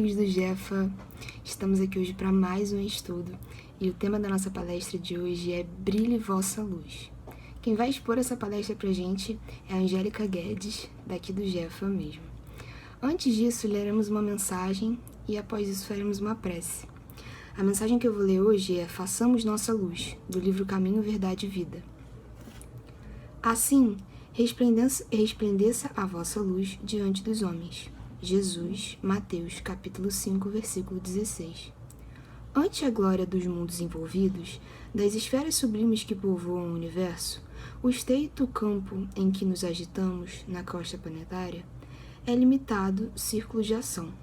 amigos do Jefa, estamos aqui hoje para mais um estudo e o tema da nossa palestra de hoje é Brilhe Vossa Luz. Quem vai expor essa palestra para a gente é a Angélica Guedes, daqui do Jefa mesmo. Antes disso, leremos uma mensagem e após isso faremos uma prece. A mensagem que eu vou ler hoje é Façamos Nossa Luz, do livro Caminho, Verdade e Vida. Assim, resplandeça a vossa luz diante dos homens. Jesus, Mateus, capítulo 5, versículo 16. Ante a glória dos mundos envolvidos, das esferas sublimes que povoam o universo, o estreito campo em que nos agitamos, na costa planetária, é limitado círculo de ação.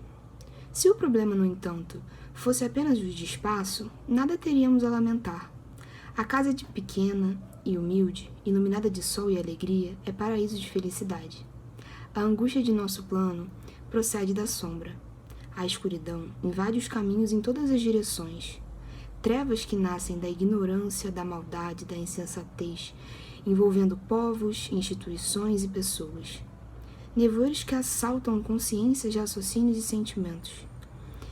Se o problema, no entanto, fosse apenas o de espaço, nada teríamos a lamentar. A casa de pequena e humilde, iluminada de sol e alegria, é paraíso de felicidade. A angústia de nosso plano procede da sombra. A escuridão invade os caminhos em todas as direções. Trevas que nascem da ignorância, da maldade, da insensatez, envolvendo povos, instituições e pessoas. Nevoeiros que assaltam consciências, raciocínios e sentimentos.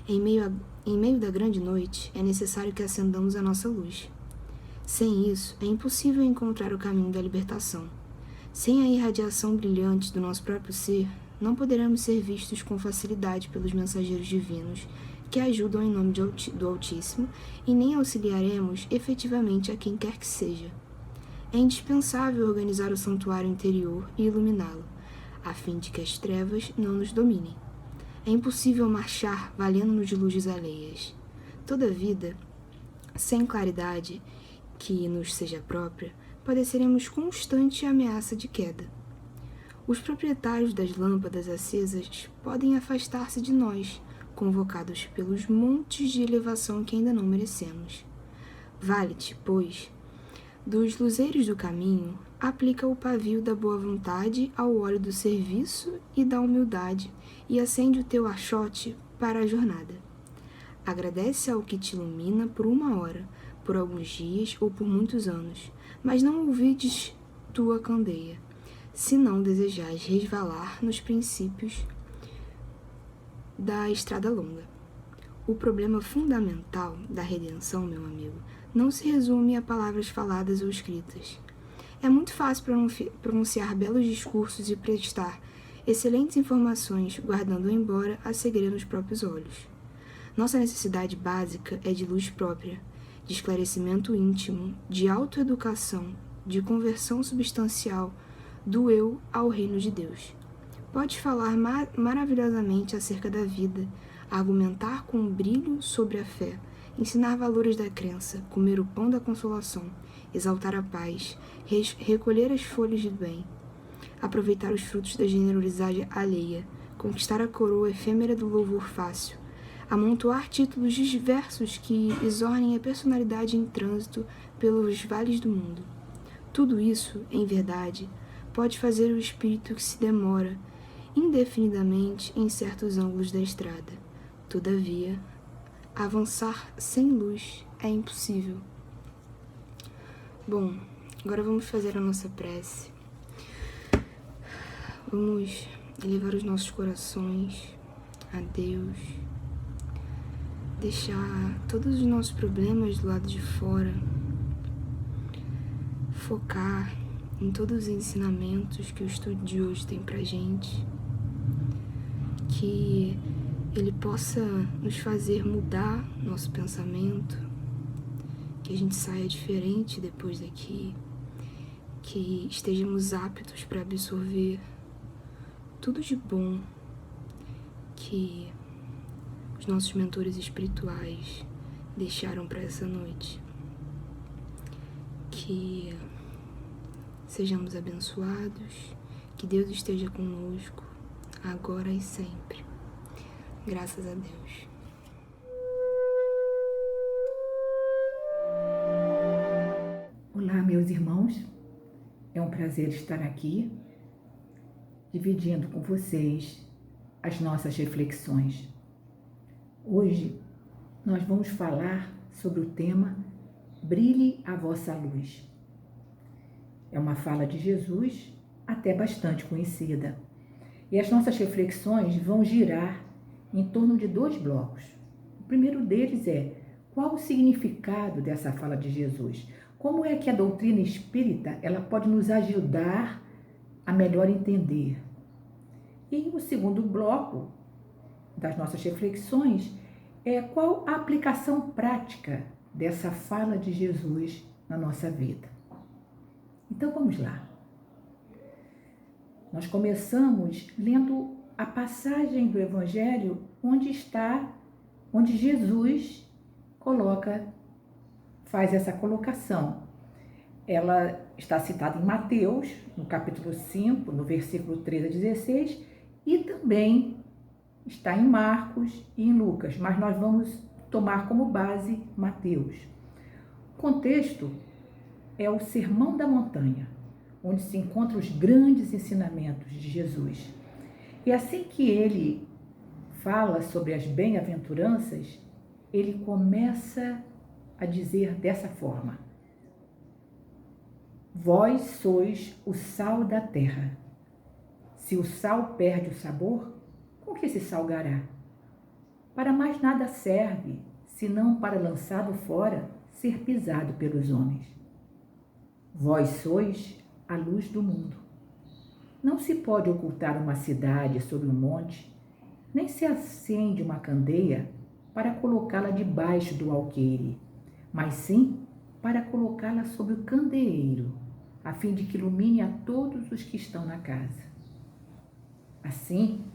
Em meio da grande noite, é necessário que acendamos a nossa luz. Sem isso, é impossível encontrar o caminho da libertação. Sem a irradiação brilhante do nosso próprio ser, não poderemos ser vistos com facilidade pelos mensageiros divinos que ajudam em nome do Altíssimo e nem auxiliaremos efetivamente a quem quer que seja. É indispensável organizar o santuário interior e iluminá-lo, a fim de que as trevas não nos dominem. É impossível marchar valendo-nos de luzes alheias. Toda vida, sem claridade que nos seja própria, padeceremos constante ameaça de queda. Os proprietários das lâmpadas acesas podem afastar-se de nós, convocados pelos montes de elevação que ainda não merecemos. Vale-te, pois, dos luzeiros do caminho, aplica o pavio da boa vontade ao óleo do serviço e da humildade e acende o teu achote para a jornada. Agradece ao que te ilumina por uma hora, por alguns dias ou por muitos anos, mas não olvides tua candeia, se não desejares resvalar nos princípios da estrada longa. O problema fundamental da redenção, meu amigo, não se resume a palavras faladas ou escritas. É muito fácil pronunciar belos discursos e prestar excelentes informações, guardando embora a cegueira nos próprios olhos. Nossa necessidade básica é de luz própria, de esclarecimento íntimo, de autoeducação, de conversão substancial do eu ao reino de Deus. Pode falar maravilhosamente acerca da vida, argumentar com brilho sobre a fé, ensinar valores da crença, comer o pão da consolação, exaltar a paz, recolher as folhas do bem, aproveitar os frutos da generosidade alheia, conquistar a coroa efêmera do louvor fácil, amontoar títulos diversos que exornem a personalidade em trânsito pelos vales do mundo. Tudo isso, em verdade, pode fazer o espírito que se demora indefinidamente em certos ângulos da estrada. Todavia, avançar sem luz é impossível. Bom, agora vamos fazer a nossa prece. Vamos elevar os nossos corações a Deus, deixar todos os nossos problemas do lado de fora, focar em todos os ensinamentos que o estudo de hoje tem pra gente, que ele possa nos fazer mudar nosso pensamento, que a gente saia diferente depois daqui, que estejamos aptos para absorver tudo de bom que os nossos mentores espirituais deixaram para essa noite. Que sejamos abençoados, que Deus esteja conosco, agora e sempre. Graças a Deus. Olá, meus irmãos. É um prazer estar aqui, dividindo com vocês as nossas reflexões. Hoje, nós vamos falar sobre o tema Brilhe a vossa luz. É uma fala de Jesus, até bastante conhecida. E as nossas reflexões vão girar em torno de 2 blocos. O primeiro deles é: qual o significado dessa fala de Jesus? Como é que a doutrina espírita ela pode nos ajudar a melhor entender? E o segundo bloco das nossas reflexões é qual a aplicação prática dessa fala de Jesus na nossa vida. Então vamos lá. Nós começamos lendo a passagem do Evangelho onde Jesus faz essa colocação. Ela está citada em Mateus, no capítulo 5, no versículo 13 a 16, e também está em Marcos e em Lucas, mas nós vamos tomar como base Mateus. O contexto é o Sermão da Montanha, onde se encontram os grandes ensinamentos de Jesus. E assim que ele fala sobre as bem-aventuranças, ele começa a dizer dessa forma: vós sois o sal da terra. Se o sal perde o sabor, com que se salgará? Para mais nada serve, senão para lançado fora, ser pisado pelos homens. Vós sois a luz do mundo. Não se pode ocultar uma cidade sob um monte, nem se acende uma candeia para colocá-la debaixo do alqueire, mas sim para colocá-la sobre o candeeiro, a fim de que ilumine a todos os que estão na casa. Assim,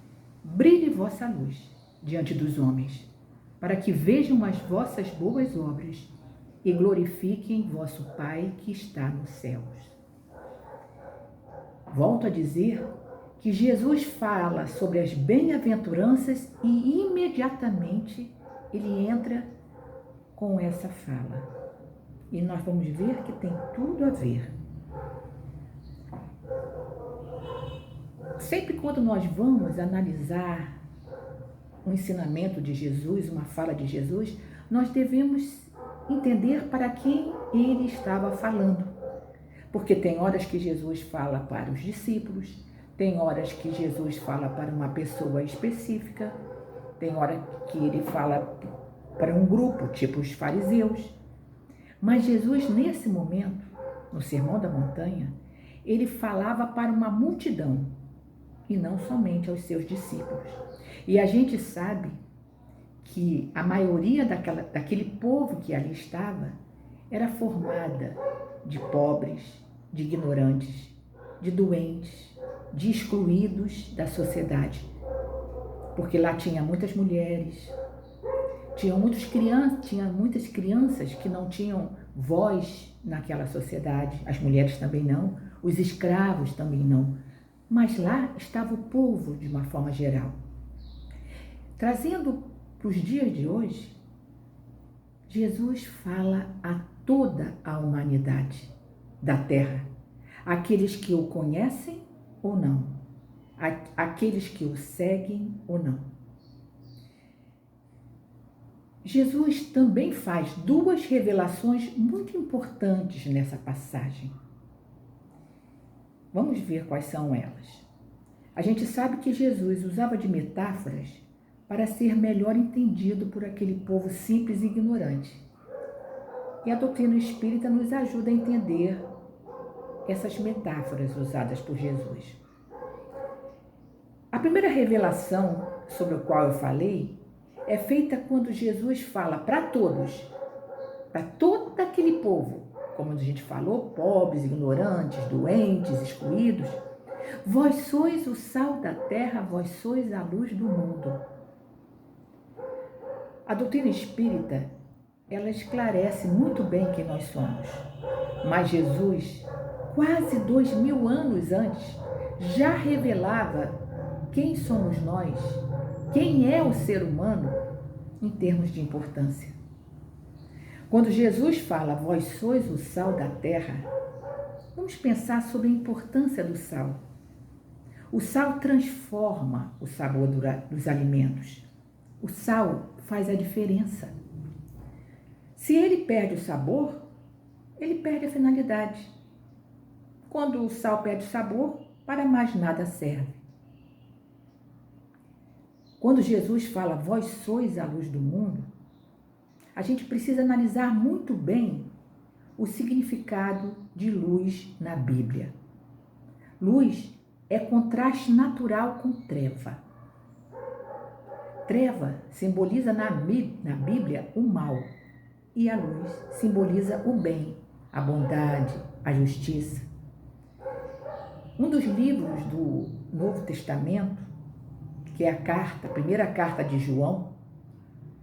brilhe vossa luz diante dos homens, para que vejam as vossas boas obras e glorifiquem vosso Pai que está nos céus. Volto a dizer que Jesus fala sobre as bem-aventuranças e imediatamente ele entra com essa fala. E nós vamos ver que tem tudo a ver. Sempre quando nós vamos analisar um ensinamento de Jesus, uma fala de Jesus, nós devemos entender para quem ele estava falando. Porque tem horas que Jesus fala para os discípulos, tem horas que Jesus fala para uma pessoa específica, tem hora que ele fala para um grupo, tipo os fariseus. Mas Jesus, nesse momento, no Sermão da Montanha, ele falava para uma multidão e não somente aos seus discípulos. E a gente sabe que a maioria daquele povo que ali estava era formada de pobres, de ignorantes, de doentes, de excluídos da sociedade. Porque lá tinha muitas mulheres, tinha muitas crianças que não tinham voz naquela sociedade, as mulheres também não, os escravos também não. Mas lá estava o povo de uma forma geral. Trazendo para os dias de hoje, Jesus fala a toda a humanidade da terra, aqueles que o conhecem ou não, aqueles que o seguem ou não. Jesus também faz 2 revelações muito importantes nessa passagem. Vamos ver quais são elas. A gente sabe que Jesus usava de metáforas para ser melhor entendido por aquele povo simples e ignorante. E a doutrina espírita nos ajuda a entender essas metáforas usadas por Jesus. A primeira revelação sobre a qual eu falei é feita quando Jesus fala para todos, para todo aquele povo, como a gente falou, pobres, ignorantes, doentes, excluídos. Vós sois o sal da terra, vós sois a luz do mundo. A doutrina espírita, ela esclarece muito bem quem nós somos. Mas Jesus, quase 2000 anos antes, já revelava quem somos nós, quem é o ser humano em termos de importância. Quando Jesus fala, vós sois o sal da terra, vamos pensar sobre a importância do sal. O sal transforma o sabor dos alimentos. O sal faz a diferença. Se ele perde o sabor, ele perde a finalidade. Quando o sal perde o sabor, para mais nada serve. Quando Jesus fala, vós sois a luz do mundo, a gente precisa analisar muito bem o significado de luz na Bíblia. Luz é contraste natural com treva. Treva simboliza na Bíblia o mal e a luz simboliza o bem, a bondade, a justiça. Um dos livros do Novo Testamento, que é a primeira carta de João,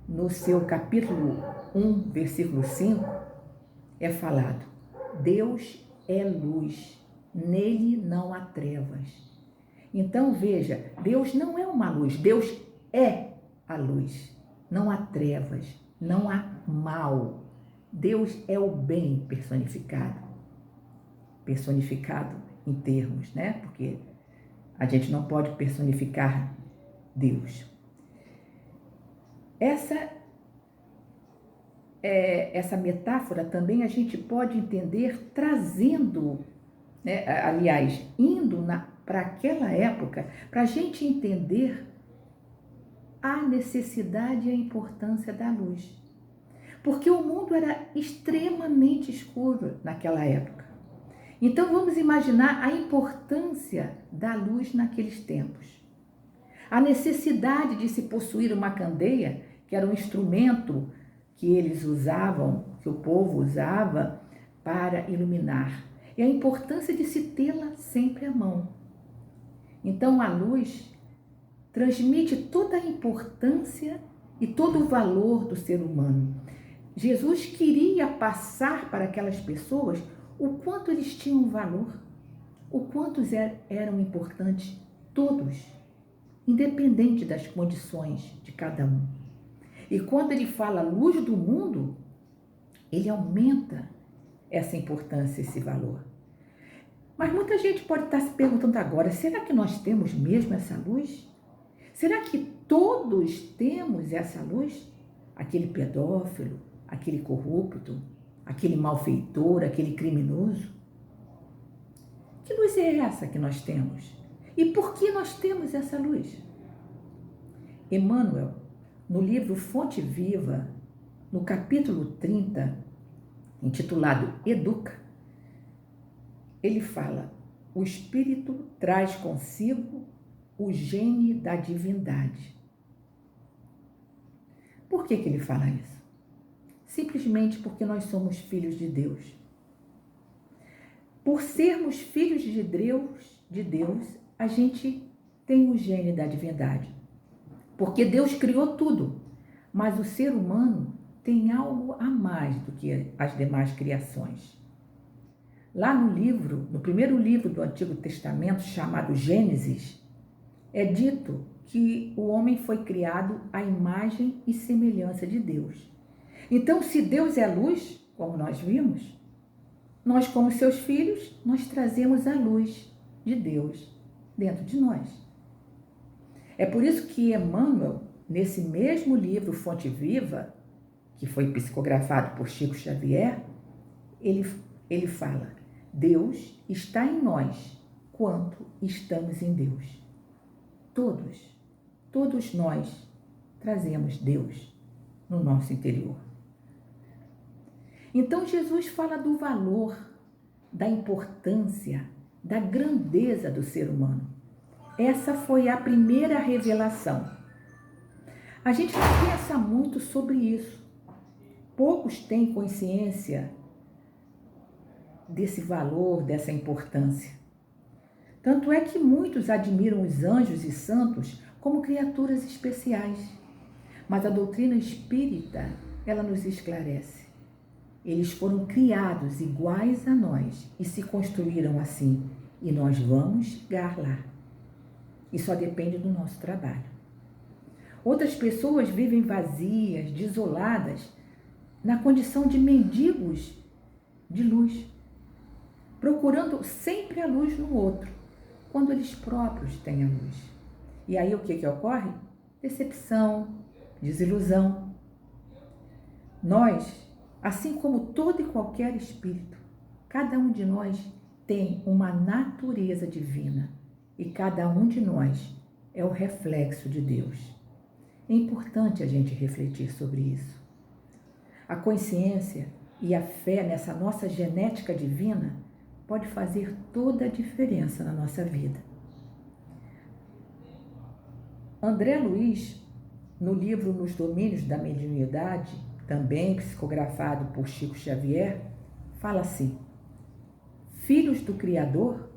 no seu capítulo 1, versículo 5, é falado: Deus é luz, nele não há trevas. Então veja, Deus não é uma luz, Deus é a luz. Não há trevas, não há mal. Deus é o bem personificado. Personificado em termos, né? Porque a gente não pode personificar Deus. Essa metáfora também a gente pode entender trazendo, né? Aliás, indo para aquela época, para a gente entender a necessidade e a importância da luz. Porque o mundo era extremamente escuro naquela época. Então vamos imaginar a importância da luz naqueles tempos. A necessidade de se possuir uma candeia, que era um instrumento que eles usavam, que o povo usava para iluminar. E a importância de se tê-la sempre à mão. Então a luz transmite toda a importância e todo o valor do ser humano. Jesus queria passar para aquelas pessoas o quanto eles tinham valor, o quanto eram importantes, todos, independente das condições de cada um. E quando ele fala luz do mundo, ele aumenta essa importância, esse valor. Mas muita gente pode estar se perguntando agora, será que nós temos mesmo essa luz? Será que todos temos essa luz? Aquele pedófilo, aquele corrupto, aquele malfeitor, aquele criminoso? Que luz é essa que nós temos? E por que nós temos essa luz? Emmanuel, no livro Fonte Viva, no capítulo 30, intitulado Educa, ele fala: o Espírito traz consigo o gene da divindade. Por que ele fala isso? Simplesmente porque nós somos filhos de Deus. Por sermos filhos de Deus, a gente tem o gene da divindade. Porque Deus criou tudo, mas o ser humano tem algo a mais do que as demais criações. Lá no primeiro livro do Antigo Testamento, chamado Gênesis, é dito que o homem foi criado à imagem e semelhança de Deus. Então, se Deus é luz, como nós vimos, nós, como seus filhos, nós trazemos a luz de Deus dentro de nós. É por isso que Emmanuel, nesse mesmo livro Fonte Viva, que foi psicografado por Chico Xavier, ele fala: Deus está em nós quanto estamos em Deus. Todos nós trazemos Deus no nosso interior. Então Jesus fala do valor, da importância, da grandeza do ser humano. Essa foi a primeira revelação. A gente não pensa muito sobre isso. Poucos têm consciência desse valor, dessa importância. Tanto é que muitos admiram os anjos e santos como criaturas especiais. Mas a doutrina espírita, ela nos esclarece. Eles foram criados iguais a nós e se construíram assim. E nós vamos chegar lá. E só depende do nosso trabalho. Outras pessoas vivem vazias, desoladas, na condição de mendigos de luz, procurando sempre a luz no outro, quando eles próprios têm a luz. E aí o que ocorre? Decepção, desilusão. Nós, assim como todo e qualquer espírito, cada um de nós tem uma natureza divina e cada um de nós é o reflexo de Deus. É importante a gente refletir sobre isso. A consciência e a fé nessa nossa genética divina pode fazer toda a diferença na nossa vida. André Luiz, no livro Nos Domínios da Mediunidade, também psicografado por Chico Xavier, fala assim: filhos do Criador,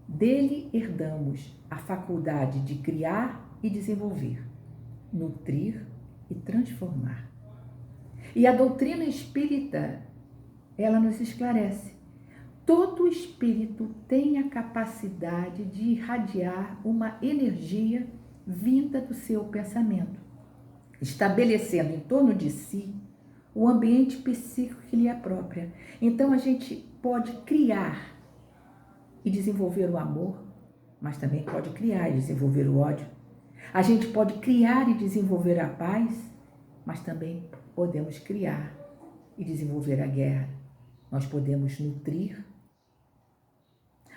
dele herdamos a faculdade de criar e desenvolver, nutrir e transformar. E a doutrina espírita, ela nos esclarece. Todo espírito tem a capacidade de irradiar uma energia vinda do seu pensamento, estabelecendo em torno de si o ambiente psíquico que lhe é próprio. Então a gente pode criar e desenvolver o amor, mas também pode criar e desenvolver o ódio. A gente pode criar e desenvolver a paz, mas também podemos criar e desenvolver a guerra. Nós podemos nutrir,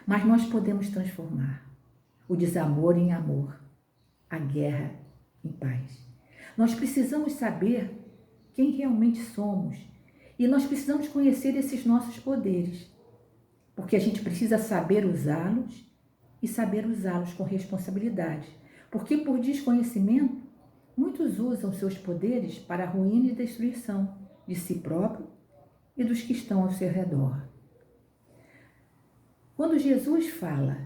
mas nós podemos transformar o desamor em amor, a guerra em paz. Nós precisamos saber quem realmente somos e nós precisamos conhecer esses nossos poderes, porque a gente precisa saber usá-los e saber usá-los com responsabilidade, porque por desconhecimento, muitos usam seus poderes para a ruína e destruição de si próprio e dos que estão ao seu redor. Quando Jesus fala,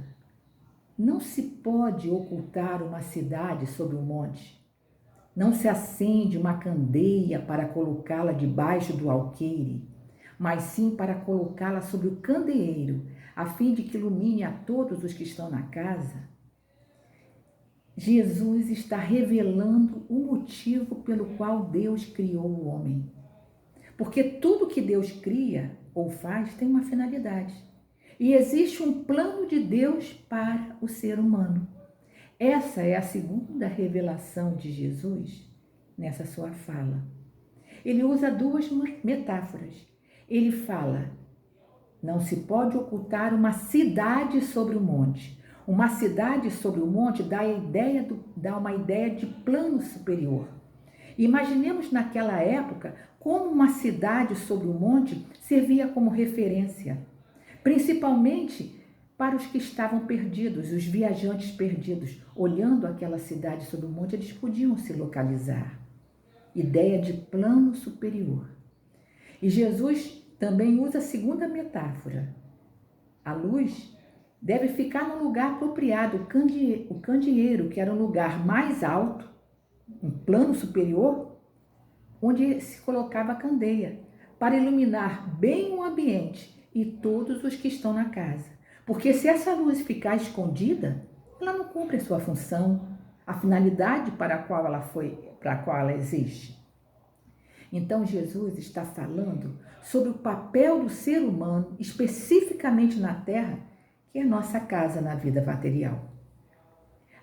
não se pode ocultar uma cidade sobre um monte, não se acende uma candeia para colocá-la debaixo do alqueire, mas sim para colocá-la sobre o candeeiro, a fim de que ilumine a todos os que estão na casa. Jesus está revelando o motivo pelo qual Deus criou o homem. Porque tudo que Deus cria ou faz tem uma finalidade. E existe um plano de Deus para o ser humano. Essa é a segunda revelação de Jesus nessa sua fala. Ele usa duas metáforas. Ele fala, não se pode ocultar uma cidade sobre o monte. Uma cidade sobre o monte dá uma ideia de plano superior. Imaginemos naquela época como uma cidade sobre o monte servia como referência, principalmente para os que estavam perdidos, os viajantes perdidos. Olhando aquela cidade sobre o monte, eles podiam se localizar. Ideia de plano superior. E Jesus também usa a segunda metáfora. A luz deve ficar no lugar apropriado, o candeeiro, que era um lugar mais alto, um plano superior, onde se colocava a candeia, para iluminar bem o ambiente e todos os que estão na casa. Porque se essa luz ficar escondida, ela não cumpre a sua função, a finalidade para a qual ela existe. Então Jesus está falando sobre o papel do ser humano, especificamente na Terra, que é a nossa casa na vida material.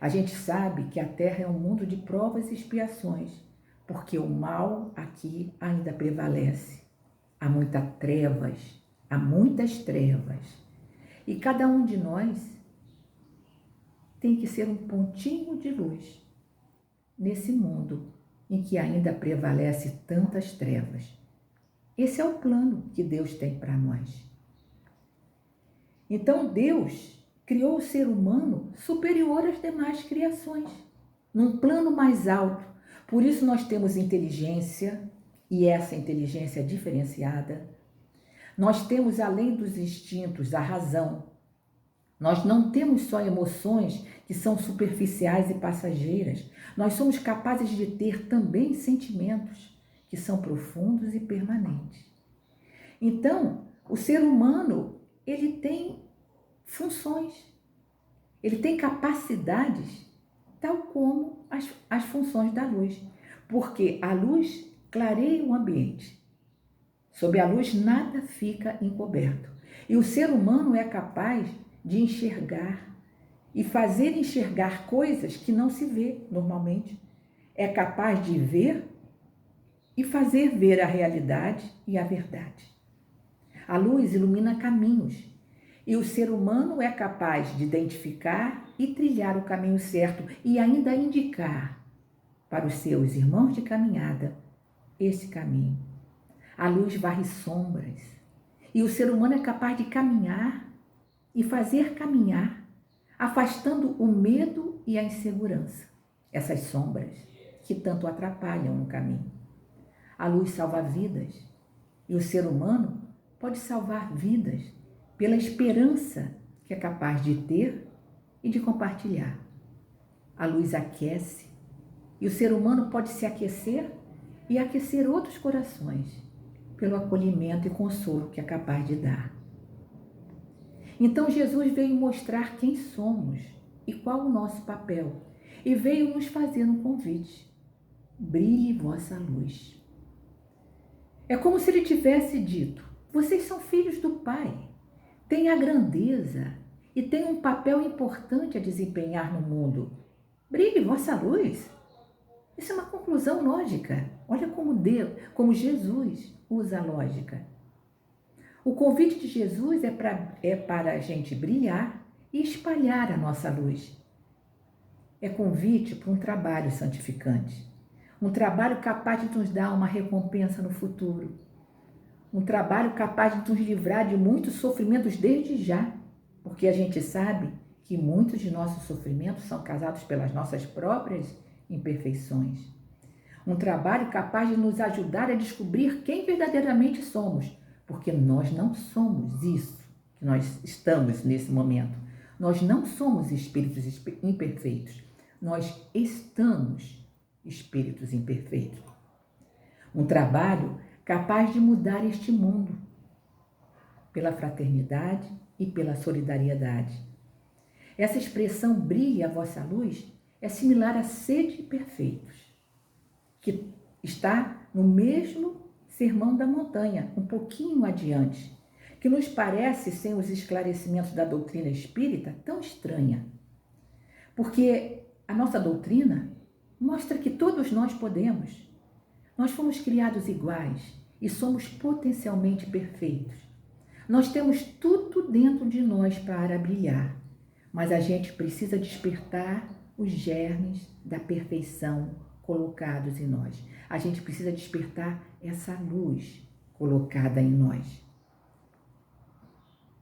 A gente sabe que a Terra é um mundo de provas e expiações, porque o mal aqui ainda prevalece. Há muitas trevas. E cada um de nós tem que ser um pontinho de luz nesse mundo em que ainda prevalece tantas trevas. Esse é o plano que Deus tem para nós. Então Deus criou o ser humano superior às demais criações, num plano mais alto. Por isso nós temos inteligência, e essa inteligência é diferenciada. Nós temos, além dos instintos, a razão. Nós não temos só emoções que são superficiais e passageiras. Nós somos capazes de ter também sentimentos que são profundos e permanentes. Então, o ser humano, ele tem funções, ele tem capacidades, tal como as funções da luz. Porque a luz clareia o ambiente. Sob a luz nada fica encoberto. E o ser humano é capaz de enxergar e fazer enxergar coisas que não se vê normalmente. É capaz de ver e fazer ver a realidade e a verdade. A luz ilumina caminhos e o ser humano é capaz de identificar e trilhar o caminho certo e ainda indicar para os seus irmãos de caminhada esse caminho. A luz varre sombras e o ser humano é capaz de caminhar e fazer caminhar, afastando o medo e a insegurança, essas sombras que tanto atrapalham no caminho. A luz salva vidas e o ser humano pode salvar vidas pela esperança que é capaz de ter e de compartilhar. A luz aquece e o ser humano pode se aquecer e aquecer outros corações pelo acolhimento e consolo que é capaz de dar. Então Jesus veio mostrar quem somos e qual o nosso papel e veio nos fazer um convite. Brilhe vossa luz. É como se ele tivesse dito: vocês são filhos do Pai, têm a grandeza e têm um papel importante a desempenhar no mundo. Brilhe vossa luz. Isso é uma conclusão lógica. Olha como Jesus usa a lógica. O convite de Jesus é para a gente brilhar e espalhar a nossa luz. É convite para um trabalho santificante. Um trabalho capaz de nos dar uma recompensa no futuro. Um trabalho capaz de nos livrar de muitos sofrimentos desde já. Porque a gente sabe que muitos de nossos sofrimentos são causados pelas nossas próprias imperfeições. Um trabalho capaz de nos ajudar a descobrir quem verdadeiramente somos, porque nós não somos isso que nós estamos nesse momento. Nós não somos espíritos imperfeitos, nós estamos espíritos imperfeitos. Um trabalho capaz de mudar este mundo pela fraternidade e pela solidariedade. Essa expressão brilhe a vossa luz é similar à sede perfeitos, que está no mesmo Sermão da Montanha, um pouquinho adiante, que nos parece, sem os esclarecimentos da doutrina espírita, tão estranha. Porque a nossa doutrina mostra que todos nós podemos. Nós fomos criados iguais e somos potencialmente perfeitos. Nós temos tudo dentro de nós para brilhar, mas a gente precisa despertar os germes da perfeição colocados em nós. A gente precisa despertar essa luz colocada em nós.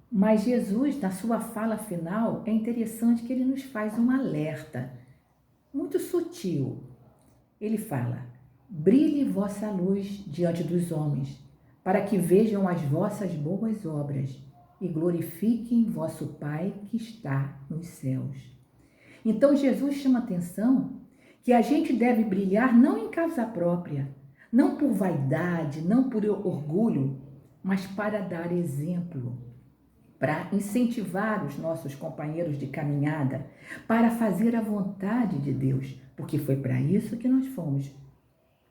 Mas Jesus, na sua fala final, é interessante que ele nos faz um alerta muito sutil. Ele fala: brilhe vossa luz diante dos homens, para que vejam as vossas boas obras e glorifiquem vosso Pai que está nos céus. Então Jesus chama atenção que a gente deve brilhar não em causa própria, não por vaidade, não por orgulho, mas para dar exemplo, para incentivar os nossos companheiros de caminhada, para fazer a vontade de Deus, porque foi para isso que nós fomos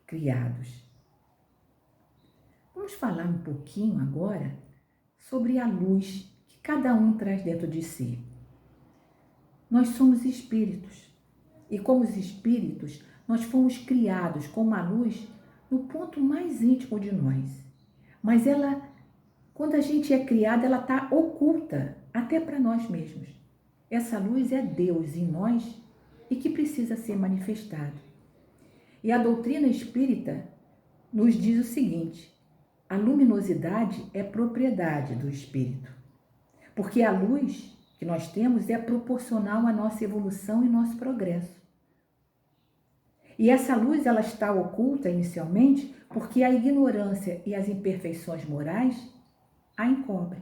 criados. Vamos falar um pouquinho agora sobre a luz que cada um traz dentro de si. Nós somos espíritos e, como os espíritos, nós fomos criados com uma luz no ponto mais íntimo de nós. Mas ela, quando a gente é criada, ela está oculta até para nós mesmos. Essa luz é Deus em nós e que precisa ser manifestado. E a doutrina espírita nos diz o seguinte: a luminosidade é propriedade do espírito, porque a luz que nós temos é proporcional à nossa evolução e nosso progresso. E essa luz ela está oculta inicialmente porque a ignorância e as imperfeições morais a encobrem.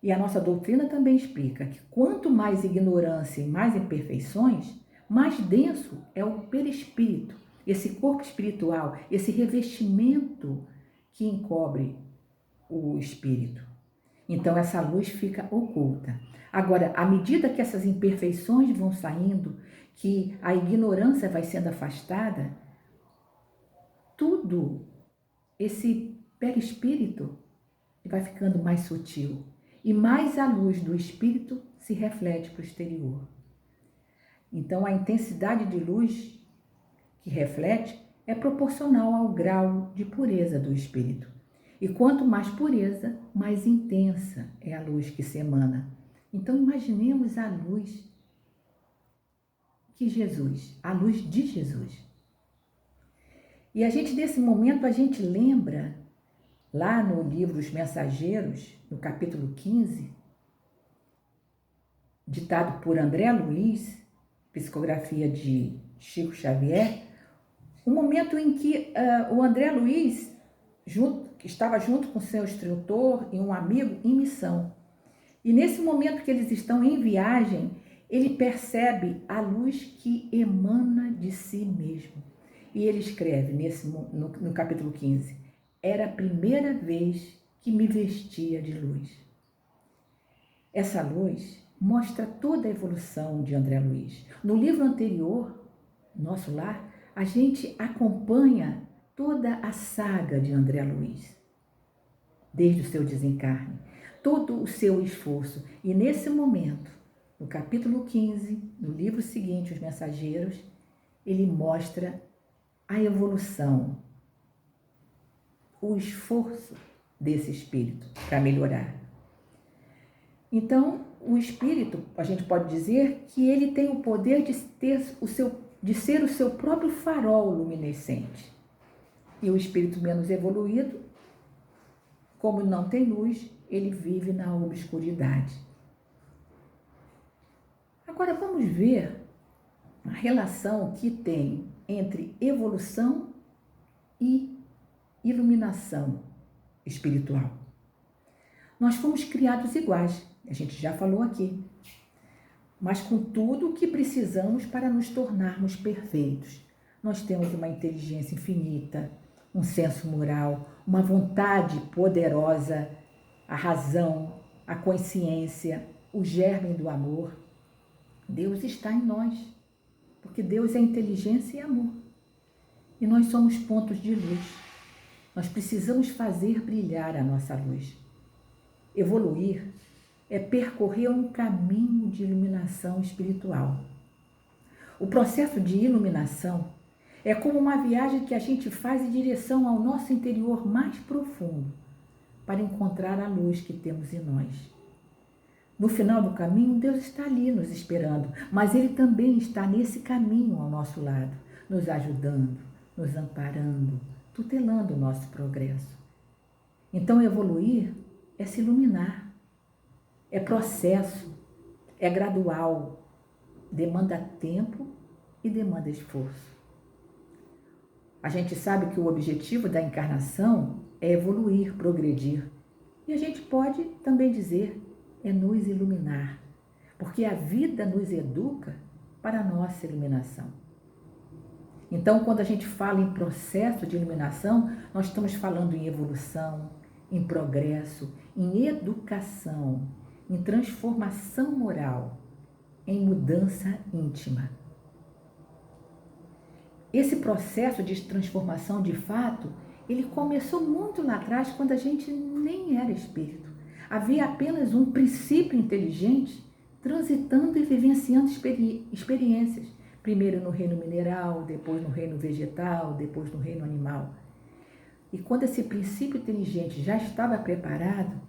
E a nossa doutrina também explica que quanto mais ignorância e mais imperfeições, mais denso é o perispírito, esse corpo espiritual, esse revestimento que encobre o espírito. Então essa luz fica oculta. Agora, à medida que essas imperfeições vão saindo, que a ignorância vai sendo afastada, tudo, esse perispírito vai ficando mais sutil e mais a luz do espírito se reflete para o exterior. Então a intensidade de luz que reflete é proporcional ao grau de pureza do espírito. E quanto mais pureza, mais intensa é a luz que se emana. Então imaginemos a luz que Jesus, a luz de Jesus. E a gente, nesse momento, a gente lembra, lá no livro Os Mensageiros, no capítulo 15, ditado por André Luiz, psicografia de Chico Xavier, um momento em que o André Luiz estava junto com seu instrutor e um amigo em missão. E nesse momento que eles estão em viagem, ele percebe a luz que emana de si mesmo. E ele escreve no capítulo 15, era a primeira vez que me vestia de luz. Essa luz mostra toda a evolução de André Luiz. No livro anterior, Nosso Lar, a gente acompanha toda a saga de André Luiz, desde o seu desencarne, todo o seu esforço. E nesse momento, no capítulo 15, no livro seguinte, Os Mensageiros, ele mostra a evolução, o esforço desse espírito para melhorar. Então, o espírito, a gente pode dizer que ele tem o poder de ser o seu próprio farol luminescente. E o espírito menos evoluído, como não tem luz, ele vive na obscuridade. Agora vamos ver a relação que tem entre evolução e iluminação espiritual. Nós fomos criados iguais, a gente já falou aqui, mas com tudo o que precisamos para nos tornarmos perfeitos. Nós temos uma inteligência infinita, um senso moral, uma vontade poderosa, a razão, a consciência, o germe do amor. Deus está em nós, porque Deus é inteligência e amor. E nós somos pontos de luz. Nós precisamos fazer brilhar a nossa luz. Evoluir é percorrer um caminho de iluminação espiritual. O processo de iluminação é como uma viagem que a gente faz em direção ao nosso interior mais profundo, para encontrar a luz que temos em nós. No final do caminho, Deus está ali nos esperando, mas Ele também está nesse caminho ao nosso lado, nos ajudando, nos amparando, tutelando o nosso progresso. Então, evoluir é se iluminar, é processo, é gradual, demanda tempo e demanda esforço. A gente sabe que o objetivo da encarnação é evoluir, progredir. E a gente pode também dizer, é nos iluminar, porque a vida nos educa para a nossa iluminação. Então, quando a gente fala em processo de iluminação, nós estamos falando em evolução, em progresso, em educação, em transformação moral, em mudança íntima. Esse processo de transformação, de fato, ele começou muito lá atrás, quando a gente nem era espírito. Havia apenas um princípio inteligente transitando e vivenciando experiências, primeiro no reino mineral, depois no reino vegetal, depois no reino animal. E quando esse princípio inteligente já estava preparado,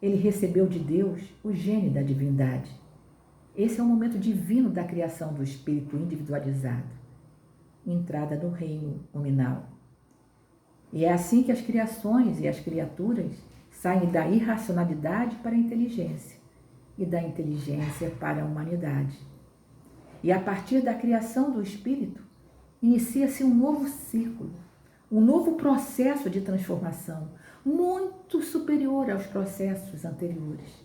ele recebeu de Deus o gene da divindade. Esse é o momento divino da criação do espírito individualizado, entrada no reino nominal. E é assim que as criações e as criaturas saem da irracionalidade para a inteligência e da inteligência para a humanidade. E a partir da criação do espírito, inicia-se um novo ciclo, um novo processo de transformação, muito superior aos processos anteriores.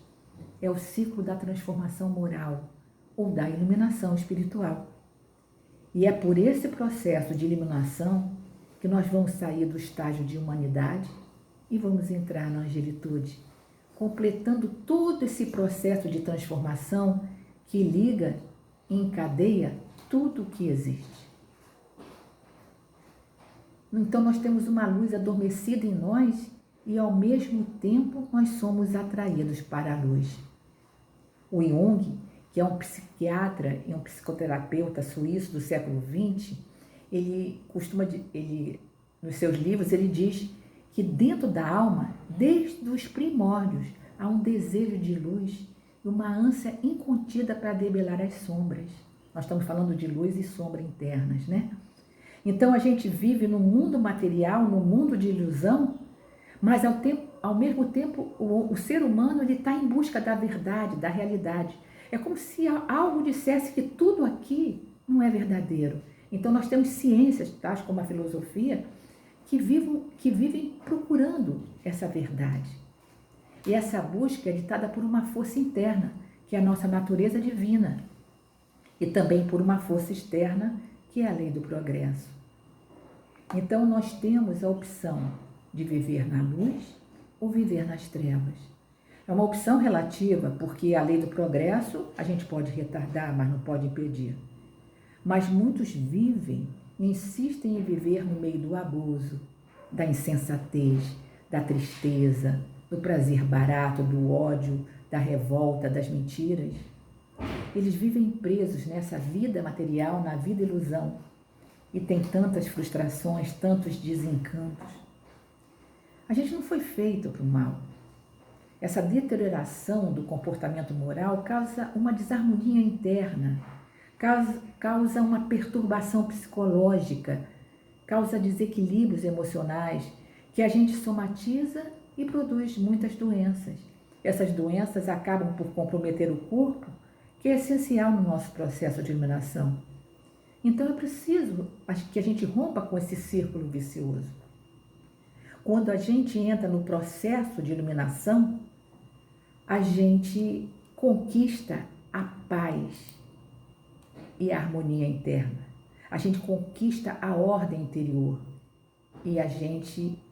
É o ciclo da transformação moral ou da iluminação espiritual. E é por esse processo de iluminação que nós vamos sair do estágio de humanidade e vamos entrar na angelitude, completando todo esse processo de transformação que liga e encadeia tudo o que existe. Então nós temos uma luz adormecida em nós e ao mesmo tempo nós somos atraídos para a luz. O Jung, que é um psiquiatra e um psicoterapeuta suíço do século XX, nos seus livros, ele diz que dentro da alma, desde os primórdios, há um desejo de luz e uma ânsia incontida para debelar as sombras. Nós estamos falando de luz e sombra internas, né? Então a gente vive no mundo material, no mundo de ilusão, mas ao mesmo tempo o ser humano está em busca da verdade, da realidade. É como se algo dissesse que tudo aqui não é verdadeiro. Então nós temos ciências, tais como a filosofia, que vivem procurando essa verdade. E essa busca é ditada por uma força interna, que é a nossa natureza divina, e também por uma força externa, que é a lei do progresso. Então nós temos a opção de viver na luz ou viver nas trevas. É uma opção relativa, porque a lei do progresso a gente pode retardar, mas não pode impedir. Mas muitos insistem em viver no meio do abuso, da insensatez, da tristeza, do prazer barato, do ódio, da revolta, das mentiras. Eles vivem presos nessa vida material, na vida ilusão, e tem tantas frustrações, tantos desencantos. A gente não foi feito para o mal. Essa deterioração do comportamento moral causa uma desarmonia interna, causa uma perturbação psicológica, causa desequilíbrios emocionais, que a gente somatiza e produz muitas doenças. Essas doenças acabam por comprometer o corpo, que é essencial no nosso processo de iluminação. Então é preciso que a gente rompa com esse círculo vicioso. Quando a gente entra no processo de iluminação, a gente conquista a paz e a harmonia interna. A gente conquista a ordem interior e a gente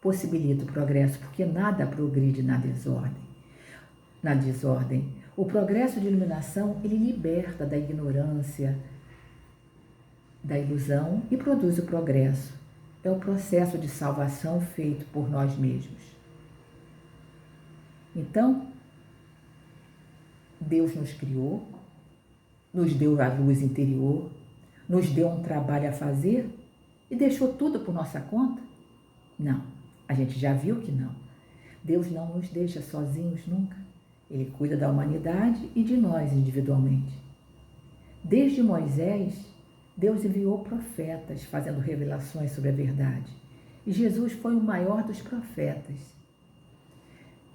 possibilita o progresso, porque nada progride na desordem. O progresso de iluminação, ele liberta da ignorância, da ilusão e produz o progresso. É o processo de salvação feito por nós mesmos. Então, Deus nos criou, nos deu a luz interior, nos deu um trabalho a fazer e deixou tudo por nossa conta? Não, a gente já viu que não. Deus não nos deixa sozinhos nunca. Ele cuida da humanidade e de nós individualmente. Desde Moisés, Deus enviou profetas fazendo revelações sobre a verdade. E Jesus foi o maior dos profetas.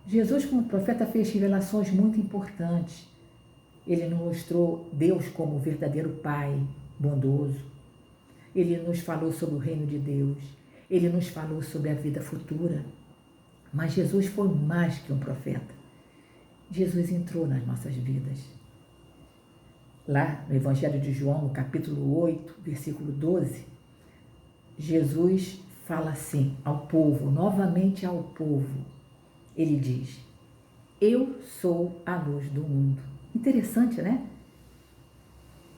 Jesus, como profeta, fez revelações muito importantes. Ele nos mostrou Deus como o verdadeiro Pai bondoso. Ele nos falou sobre o reino de Deus. Ele nos falou sobre a vida futura. Mas Jesus foi mais que um profeta. Jesus entrou nas nossas vidas. Lá no Evangelho de João, no capítulo 8, versículo 12, Jesus fala assim ao povo, novamente ao povo. Ele diz: eu sou a luz do mundo. Interessante, né?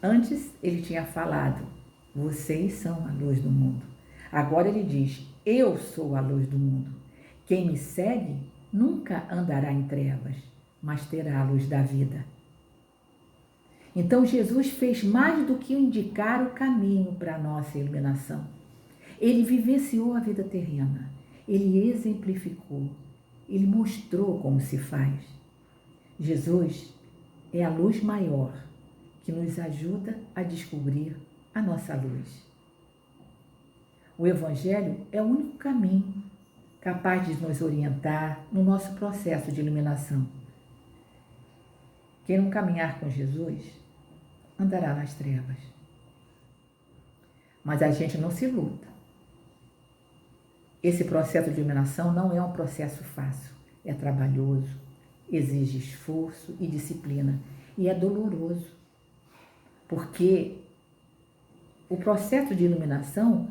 Antes ele tinha falado, vocês são a luz do mundo. Agora ele diz, eu sou a luz do mundo. Quem me segue nunca andará em trevas, mas terá a luz da vida. Então Jesus fez mais do que indicar o caminho para a nossa iluminação. Ele vivenciou a vida terrena, ele exemplificou, ele mostrou como se faz. Jesus é a luz maior que nos ajuda a descobrir a nossa luz. O Evangelho é o único caminho capaz de nos orientar no nosso processo de iluminação. Quem não caminhar com Jesus andará nas trevas. Mas a gente não se luta. Esse processo de iluminação não é um processo fácil, é trabalhoso, exige esforço e disciplina e é doloroso, porque o processo de iluminação,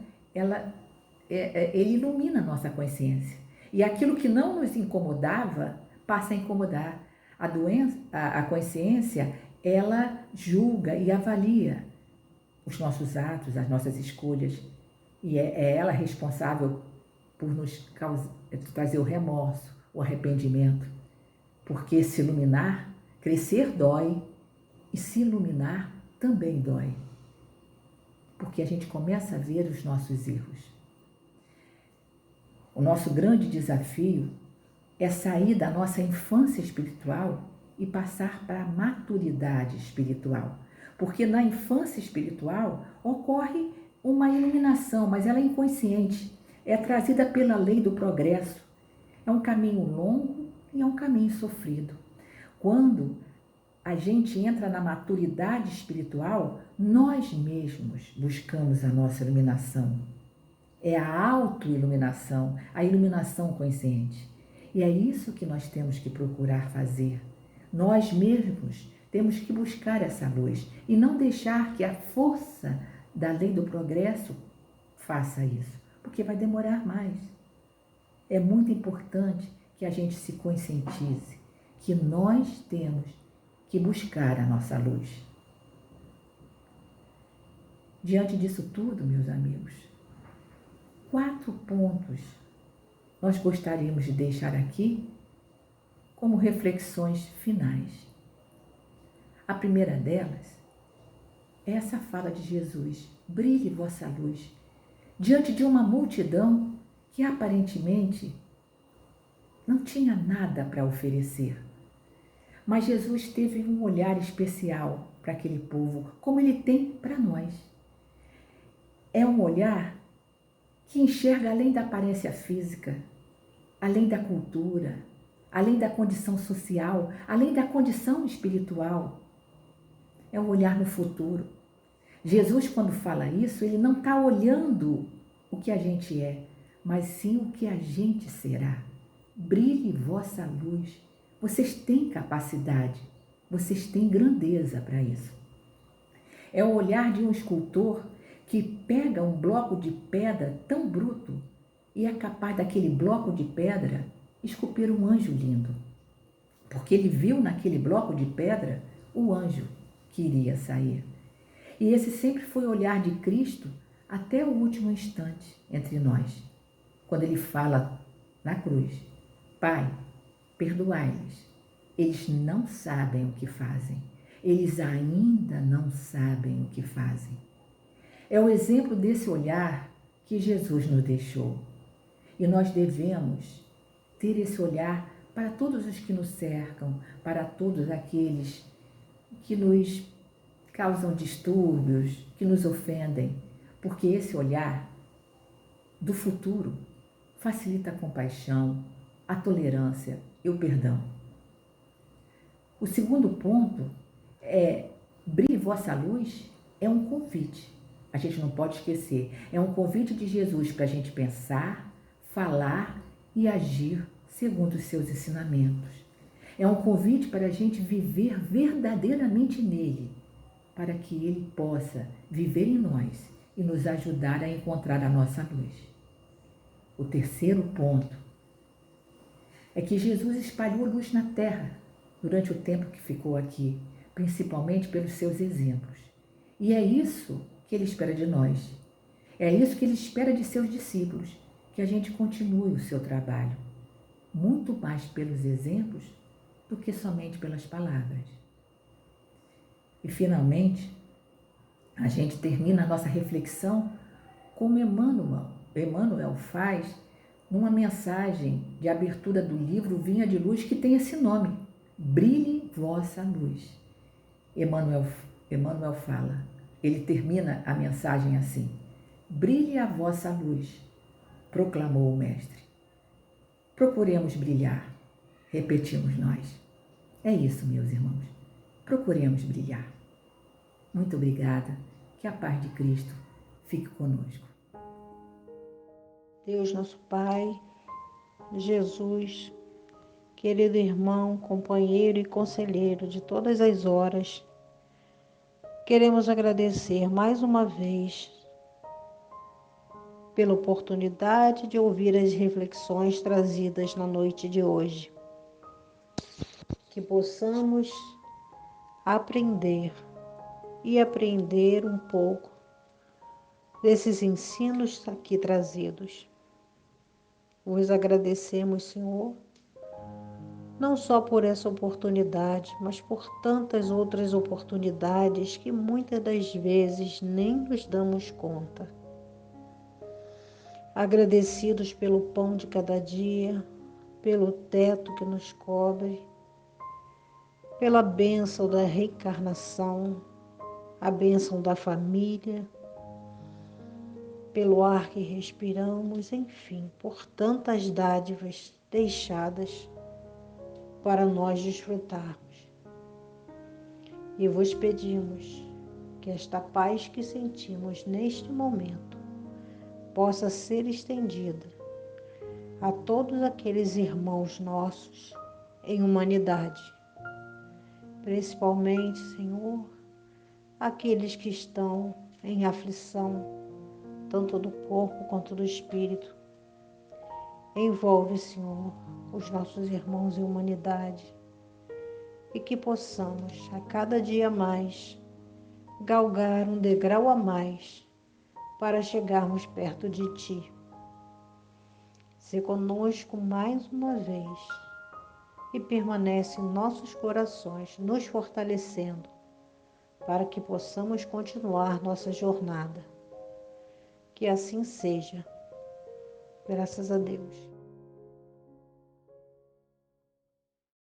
ele ilumina a nossa consciência e aquilo que não nos incomodava passa a incomodar. A consciência, ela julga e avalia os nossos atos, as nossas escolhas e é ela responsável por nos trazer o remorso, o arrependimento, porque se iluminar, crescer dói e se iluminar também dói, porque a gente começa a ver os nossos erros. O nosso grande desafio é sair da nossa infância espiritual e passar para a maturidade espiritual, Porque na infância espiritual ocorre uma iluminação, mas ela é inconsciente, é trazida pela lei do progresso. É um caminho longo e é um caminho sofrido. Quando a gente entra na maturidade espiritual, nós mesmos buscamos a nossa iluminação. É a autoiluminação, a iluminação consciente. E é isso que nós temos que procurar fazer. Nós mesmos temos que buscar essa luz e não deixar que a força da lei do progresso faça isso, porque vai demorar mais. É muito importante que a gente se conscientize que nós temos que buscar a nossa luz. Diante disso tudo, meus amigos, 4 pontos nós gostaríamos de deixar aqui como reflexões finais. A primeira delas é essa fala de Jesus: brilhe vossa luz, diante de uma multidão que aparentemente não tinha nada para oferecer. Mas Jesus teve um olhar especial para aquele povo, como ele tem para nós. É um olhar que enxerga além da aparência física, além da cultura, além da condição social, além da condição espiritual. É um olhar no futuro. Jesus, quando fala isso, ele não está olhando o que a gente é, mas sim o que a gente será. Brilhe vossa luz. Vocês têm capacidade, vocês têm grandeza para isso. É o olhar de um escultor que pega um bloco de pedra tão bruto e é capaz daquele bloco de pedra esculpir um anjo lindo. Porque ele viu naquele bloco de pedra o anjo que iria sair. E esse sempre foi o olhar de Cristo até o último instante entre nós. Quando ele fala na cruz: Pai, perdoai-lhes, eles não sabem o que fazem. Eles ainda não sabem o que fazem. É o exemplo desse olhar que Jesus nos deixou. E nós devemos ter esse olhar para todos os que nos cercam, para todos aqueles que nos causam distúrbios, que nos ofendem, porque esse olhar do futuro facilita a compaixão, a tolerância e o perdão. O segundo ponto é: brilhe vossa luz, é um convite. A gente não pode esquecer, é um convite de Jesus para a gente pensar, falar e agir segundo os seus ensinamentos. É um convite para a gente viver verdadeiramente nele, para que ele possa viver em nós e nos ajudar a encontrar a nossa luz. O terceiro ponto é que Jesus espalhou luz na terra durante o tempo que ficou aqui, principalmente pelos seus exemplos. E é isso que ele espera de nós. É isso que ele espera de seus discípulos, que a gente continue o seu trabalho, muito mais pelos exemplos do que somente pelas palavras. E, finalmente, a gente termina a nossa reflexão como Emmanuel faz numa mensagem de abertura do livro Vinha de Luz, que tem esse nome: Brilhe vossa luz. Emmanuel fala, ele termina a mensagem assim: brilhe a vossa luz, proclamou o Mestre. Procuremos brilhar, repetimos nós. É isso, meus irmãos. Procuremos brilhar. Muito obrigada. Que a paz de Cristo fique conosco. Deus nosso Pai, Jesus, querido irmão, companheiro e conselheiro de todas as horas, queremos agradecer mais uma vez pela oportunidade de ouvir as reflexões trazidas na noite de hoje. Que possamos aprender um pouco desses ensinos aqui trazidos. Vos agradecemos, Senhor, não só por essa oportunidade, mas por tantas outras oportunidades que muitas das vezes nem nos damos conta. Agradecidos pelo pão de cada dia, pelo teto que nos cobre, pela bênção da reencarnação, a bênção da família, pelo ar que respiramos, enfim, por tantas dádivas deixadas para nós desfrutarmos. E vos pedimos que esta paz que sentimos neste momento possa ser estendida a todos aqueles irmãos nossos em humanidade, principalmente, Senhor, aqueles que estão em aflição, tanto do corpo quanto do espírito. Envolve, Senhor, os nossos irmãos em humanidade e que possamos, a cada dia mais, galgar um degrau a mais para chegarmos perto de Ti. Se conosco mais uma vez e permanece em nossos corações, nos fortalecendo para que possamos continuar nossa jornada. Que assim seja. Graças a Deus.